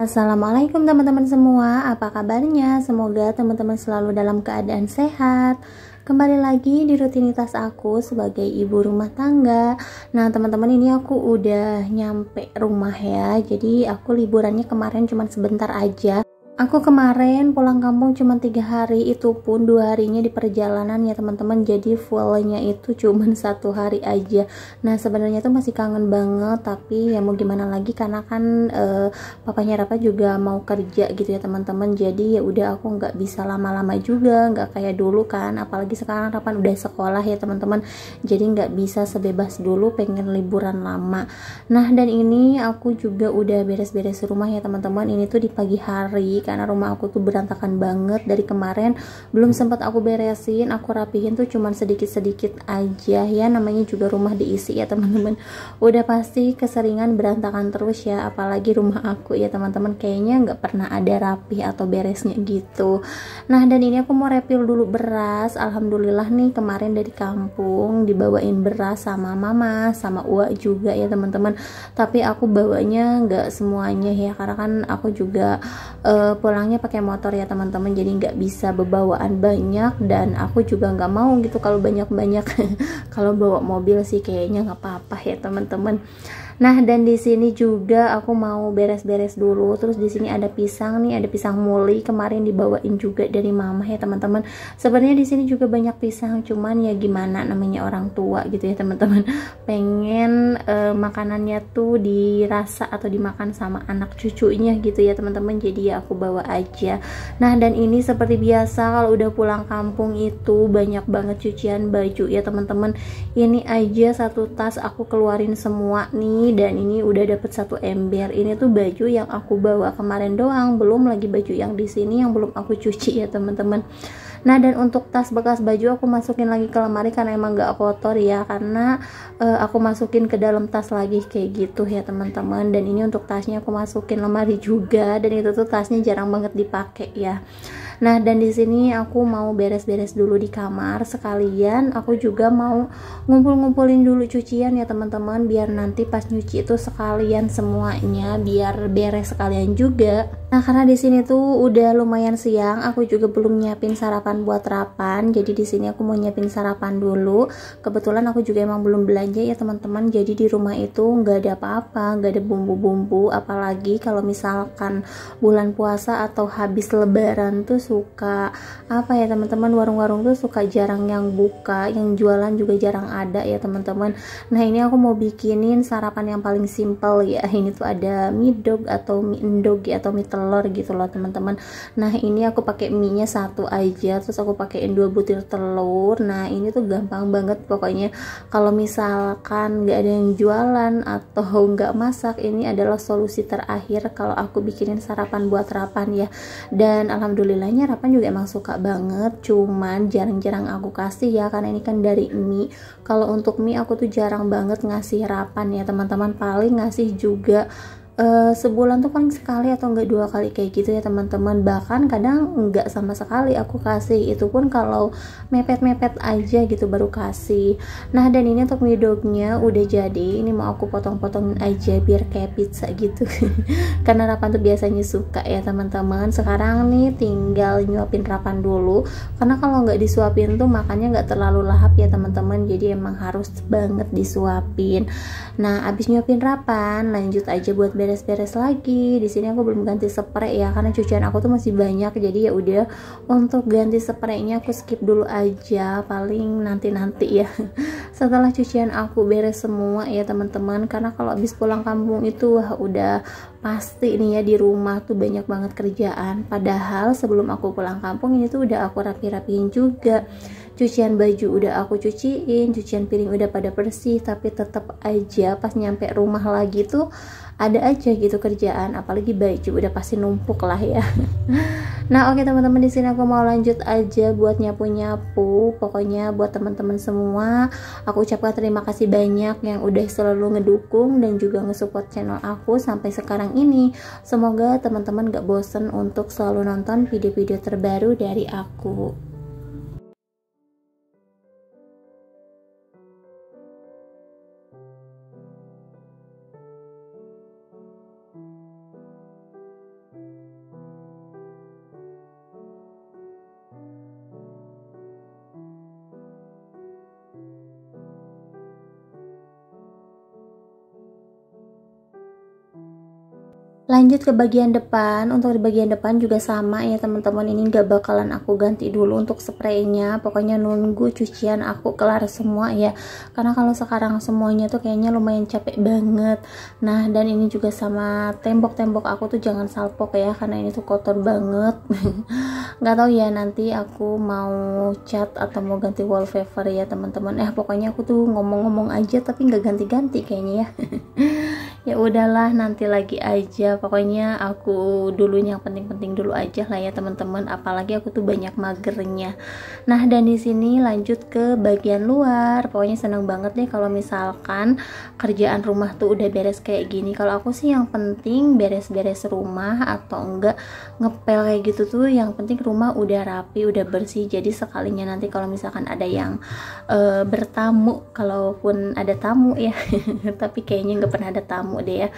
Assalamualaikum teman-teman semua, apa kabarnya? Semoga teman-teman selalu dalam keadaan sehat. Kembali lagi di rutinitas aku sebagai ibu rumah tangga. Nah teman-teman, ini aku udah nyampe rumah ya. Jadi aku liburannya kemarin cuma sebentar aja. Aku kemarin pulang kampung cuma 3 hari, itu pun 2 harinya di perjalanan ya teman-teman. Jadi fullnya itu cuma 1 hari aja. Nah sebenarnya tuh masih kangen banget, tapi ya mau gimana lagi karena kan papanya Rafa juga mau kerja gitu ya teman-teman. Jadi ya udah aku nggak bisa lama-lama juga, nggak kayak dulu kan. Apalagi sekarang Rafa udah sekolah ya teman-teman. Jadi nggak bisa sebebas dulu pengen liburan lama. Nah dan ini aku juga udah beres-beres rumah ya teman-teman. Ini tuh di pagi hari karena rumah aku tuh berantakan banget dari kemarin, belum sempat aku beresin, aku rapihin tuh cuman sedikit-sedikit aja ya, namanya juga rumah diisi ya teman-teman. Udah pasti keseringan berantakan terus ya, apalagi rumah aku ya teman-teman, kayaknya nggak pernah ada rapi atau beresnya gitu. Nah dan ini aku mau refill dulu beras. Alhamdulillah nih kemarin dari kampung dibawain beras sama mama sama Uwa juga ya teman-teman, tapi aku bawanya nggak semuanya ya karena kan aku juga pulangnya pakai motor ya teman-teman, jadi nggak bisa bebawaan banyak dan aku juga nggak mau gitu kalau banyak-banyak. Kalau bawa mobil sih kayaknya nggak apa-apa ya teman-teman. Nah dan di sini juga aku mau beres-beres dulu. Terus di sini ada pisang nih, ada pisang muli kemarin dibawain juga dari mama ya teman-teman. Sebenarnya di sini juga banyak pisang, cuman ya gimana namanya orang tua gitu ya teman-teman. Pengen makanannya tuh dirasa atau dimakan sama anak cucunya gitu ya teman-teman. Jadi ya aku bawa aja. Nah dan ini seperti biasa kalau udah pulang kampung itu banyak banget cucian baju ya teman-teman. Ini aja satu tas aku keluarin semua nih, dan ini udah dapet 1 ember. Ini tuh baju yang aku bawa kemarin doang, belum lagi baju yang di sini yang belum aku cuci ya teman-teman. Nah dan untuk tas bekas baju aku masukin lagi ke lemari karena emang gak kotor ya, karena aku masukin ke dalam tas lagi kayak gitu ya teman-teman. Dan ini untuk tasnya aku masukin lemari juga, dan itu tuh tasnya jarang banget dipakai ya. Nah dan di sini aku mau beres-beres dulu di kamar, sekalian aku juga mau ngumpul-ngumpulin dulu cucian ya teman-teman, biar nanti pas nyuci itu sekalian semuanya, biar beres sekalian juga. Nah karena di sini tuh udah lumayan siang, aku juga belum nyiapin sarapan buat Rapan. Jadi di sini aku mau nyiapin sarapan dulu. Kebetulan aku juga emang belum belanja ya teman-teman. Jadi di rumah itu nggak ada apa-apa, nggak ada bumbu-bumbu. Apalagi kalau misalkan bulan puasa atau habis lebaran tuh suka apa ya teman-teman, warung-warung tuh suka jarang yang buka, yang jualan juga jarang ada ya teman-teman. Nah ini aku mau bikinin sarapan yang paling simple ya. Ini tuh ada mie dog atau mie endog ya, atau mie telur gitu loh teman-teman. Nah ini aku pakai mie nya 1 aja, terus aku pakein 2 butir telur. Nah ini tuh gampang banget pokoknya. Kalau misalkan nggak ada yang jualan atau nggak masak, ini adalah solusi terakhir kalau aku bikinin sarapan buat Rapan ya. Dan alhamdulillahnya Rapan juga emang suka banget, cuman jarang-jarang aku kasih ya karena ini kan dari mie. Kalau untuk mie aku tuh jarang banget ngasih Rapan ya teman-teman, paling ngasih juga sebulan tuh paling sekali atau enggak 2 kali kayak gitu ya teman-teman. Bahkan kadang enggak sama sekali aku kasih, itu pun kalau mepet-mepet aja gitu baru kasih. Nah dan ini untuk mie dognya udah jadi, ini mau aku potong-potongin aja biar kayak pizza gitu. Karena Rapan tuh biasanya suka ya teman-teman. Sekarang nih tinggal nyuapin Rapan dulu, karena kalau nggak disuapin tuh makannya nggak terlalu lahap ya teman-teman, jadi emang harus banget disuapin. Nah abis nyuapin Rapan lanjut aja buat beres-beres lagi. Di sini aku belum ganti spray ya karena cucian aku tuh masih banyak, jadi ya udah untuk ganti spraynya aku skip dulu aja, paling nanti-nanti ya. Setelah cucian aku beres semua ya teman-teman, karena kalau habis pulang kampung itu wah udah pasti nih ya di rumah tuh banyak banget kerjaan. Padahal sebelum aku pulang kampung ini tuh udah aku rapi-rapiin juga. Cucian baju udah aku cuciin, cucian piring udah pada bersih, tapi tetap aja pas nyampe rumah lagi tuh ada aja gitu kerjaan, apalagi baju udah pasti numpuk lah ya. Nah oke teman-teman, di sini aku mau lanjut aja buat nyapu-nyapu. Pokoknya buat teman-teman semua aku ucapkan terima kasih banyak yang udah selalu ngedukung dan juga nge-support channel aku sampai sekarang ini. Semoga teman-teman gak bosen untuk selalu nonton video-video terbaru dari aku. Lanjut ke bagian depan. Untuk di bagian depan juga sama ya teman-teman, ini gak bakalan aku ganti dulu untuk spraynya, pokoknya nunggu cucian aku kelar semua ya, karena kalau sekarang semuanya tuh kayaknya lumayan capek banget. Nah, dan ini juga sama tembok-tembok aku tuh jangan salpok ya, karena ini tuh kotor banget. Nggak tahu ya nanti aku mau cat atau mau ganti wallpaper ya teman-teman. Pokoknya aku tuh ngomong-ngomong aja tapi nggak ganti-ganti kayaknya ya. Ya udahlah, nanti lagi aja, pokoknya aku dulu yang penting-penting dulu aja lah ya teman-teman, apalagi aku tuh banyak magernya. Nah, dan di sini lanjut ke bagian luar. Pokoknya seneng banget deh kalau misalkan kerjaan rumah tuh udah beres kayak gini. Kalau aku sih yang penting beres-beres rumah atau enggak ngepel kayak gitu tuh, yang penting rumah udah rapi, udah bersih. Jadi sekalinya nanti kalau misalkan ada yang bertamu, kalaupun ada tamu ya tapi kayaknya nggak pernah ada tamu deh ya,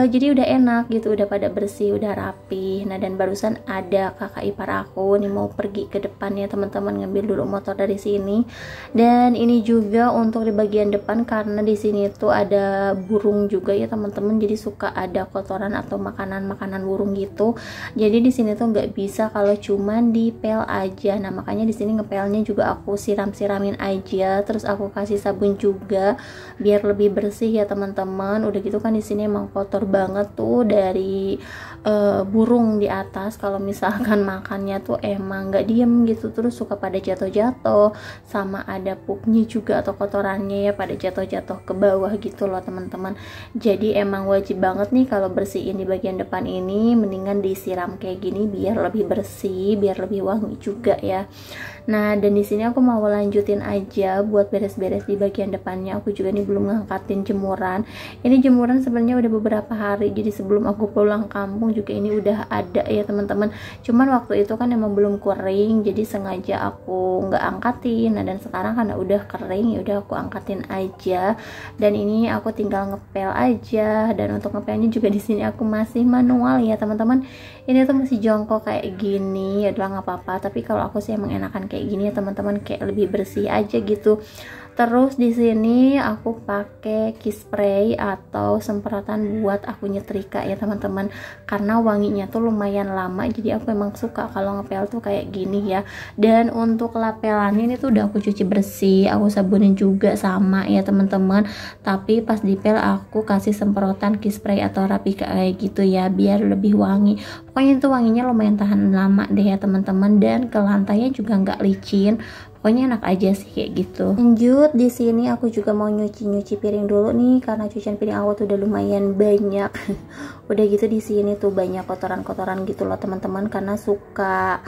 jadi udah enak gitu, udah pada bersih, udah rapi. Nah, dan barusan ada kakak ipar aku nih mau pergi ke depan ya teman-teman, ngambil dulu motor dari sini. Dan ini juga untuk di bagian depan, karena di sini tuh ada burung juga ya teman-teman, jadi suka ada kotoran atau makanan burung gitu. Jadi di sini tuh nggak bisa kalau cuman dipel aja. Nah, makanya di sini ngepelnya juga aku siram-siramin aja, terus aku kasih sabun juga biar lebih bersih ya teman-teman. Udah gitu kan di sini emang kotor banget tuh dari burung di atas. Kalau misalkan makannya tuh emang nggak diem gitu, terus suka pada jatuh-jatuh, sama ada pupnya juga atau kotorannya ya pada jatuh-jatuh ke bawah gitu loh teman-teman. Jadi emang wajib banget nih kalau bersihin di bagian depan ini, mendingan disiram kayak gini biar lebih bersih, biar lebih wangi juga ya. Nah, dan di sini aku mau lanjutin aja buat beres-beres di bagian depannya. Aku juga nih belum ngangkatin jemuran. Ini jemuran sebenarnya udah beberapa hari, jadi sebelum aku pulang kampung juga ini udah ada ya teman-teman. Cuman waktu itu kan emang belum kering, jadi sengaja aku nggak angkatin. Nah, dan sekarang karena udah kering, ya udah aku angkatin aja. Dan ini aku tinggal ngepel aja. Dan untuk ngepelnya juga di sini aku masih manual ya teman-teman. Ini tuh masih jongkok kayak gini, ya udah nggak apa-apa. Tapi kalau aku sih emang enakan kayak gini ya teman-teman, kayak lebih bersih aja gitu. Terus di sini aku pakai key spray atau semprotan buat aku nyetrika ya teman-teman, karena wanginya tuh lumayan lama, jadi aku emang suka kalau ngepel tuh kayak gini ya. Dan untuk lapelannya ini tuh udah aku cuci bersih, aku sabunin juga sama ya teman-teman. Tapi pas dipel aku kasih semprotan key spray atau rapi kayak gitu ya, biar lebih wangi. Pokoknya itu wanginya lumayan tahan lama deh ya teman-teman, dan ke lantainya juga nggak licin. Pokoknya enak aja sih kayak gitu. Lanjut di sini aku juga mau nyuci piring dulu nih, karena cucian piring aku tuh udah lumayan banyak. Udah gitu di sini tuh banyak kotoran-kotoran gitu loh teman-teman, karena suka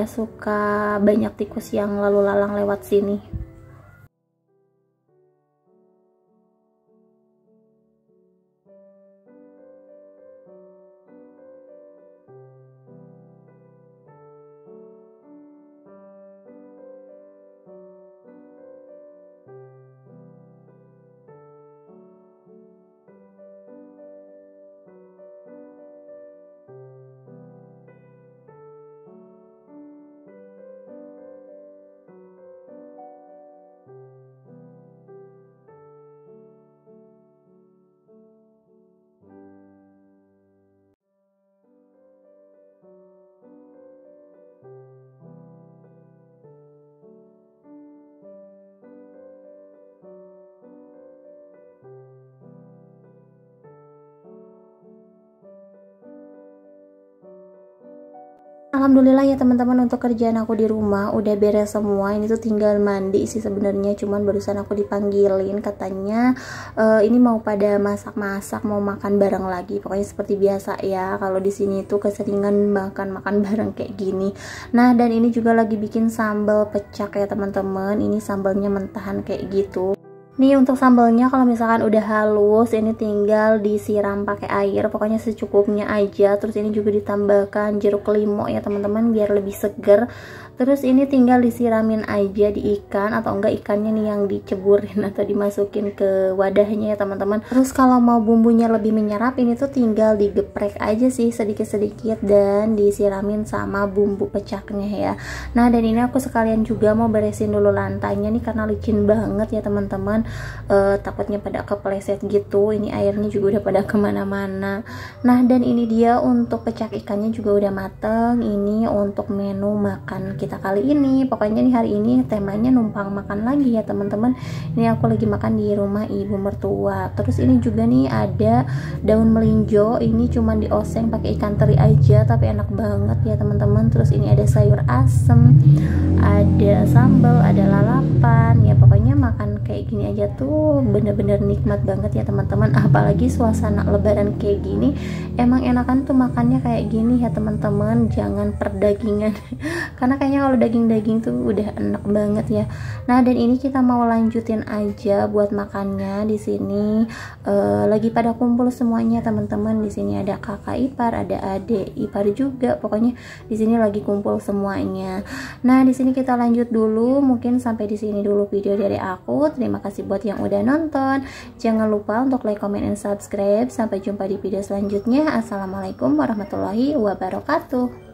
suka banyak tikus yang lalu lalang lewat sini. Alhamdulillah ya teman-teman, untuk kerjaan aku di rumah udah beres semua. Ini tuh tinggal mandi sih sebenarnya, cuman barusan aku dipanggilin, katanya ini mau pada masak-masak, mau makan bareng lagi. Pokoknya seperti biasa ya, kalau di sini tuh keseringan makan bareng kayak gini. Nah, dan ini juga lagi bikin sambal pecak ya teman-teman. Ini sambalnya mentahan kayak gitu. Nih untuk sambalnya kalau misalkan udah halus, ini tinggal disiram pakai air, pokoknya secukupnya aja. Terus ini juga ditambahkan jeruk limau ya teman-teman biar lebih seger. Terus ini tinggal disiramin aja di ikan, atau enggak ikannya nih yang diceburin atau dimasukin ke wadahnya ya teman-teman. Terus kalau mau bumbunya lebih menyerap, ini tuh tinggal digeprek aja sih sedikit-sedikit dan disiramin sama bumbu pecaknya ya. Nah, dan ini aku sekalian juga mau beresin dulu lantainya nih karena licin banget ya teman-teman. teman-teman, takutnya pada kepleset gitu. Ini airnya juga udah pada kemana-mana. Nah, dan ini dia untuk pecak ikannya juga udah mateng. Ini untuk menu makan kita kali ini. Pokoknya nih hari ini temanya numpang makan lagi ya teman-teman. Ini aku lagi makan di rumah ibu mertua. Terus ini juga nih ada daun melinjo. Ini cuma dioseng pakai ikan teri aja, tapi enak banget ya teman-teman. Terus ini ada sayur asem, ada sambal, ada lalapan. Ya pokoknya makan kayak gini aja tuh bener-bener nikmat banget ya teman-teman. Apalagi suasana lebaran kayak gini, emang enakan tuh makannya kayak gini ya teman-teman. Jangan perdagingan karena kayaknya kalau daging-daging tuh udah enak banget ya. Nah, dan ini kita mau lanjutin aja buat makannya. Di sini lagi pada kumpul semuanya teman-teman. Di sini ada kakak ipar, ada adik ipar juga. Pokoknya di sini lagi kumpul semuanya. Nah, di sini kita lanjut dulu. Mungkin sampai di sini dulu video dari aku. Terima kasih buat yang udah nonton. Jangan lupa untuk like, comment, and subscribe. Sampai jumpa di video selanjutnya. Assalamualaikum warahmatullahi wabarakatuh.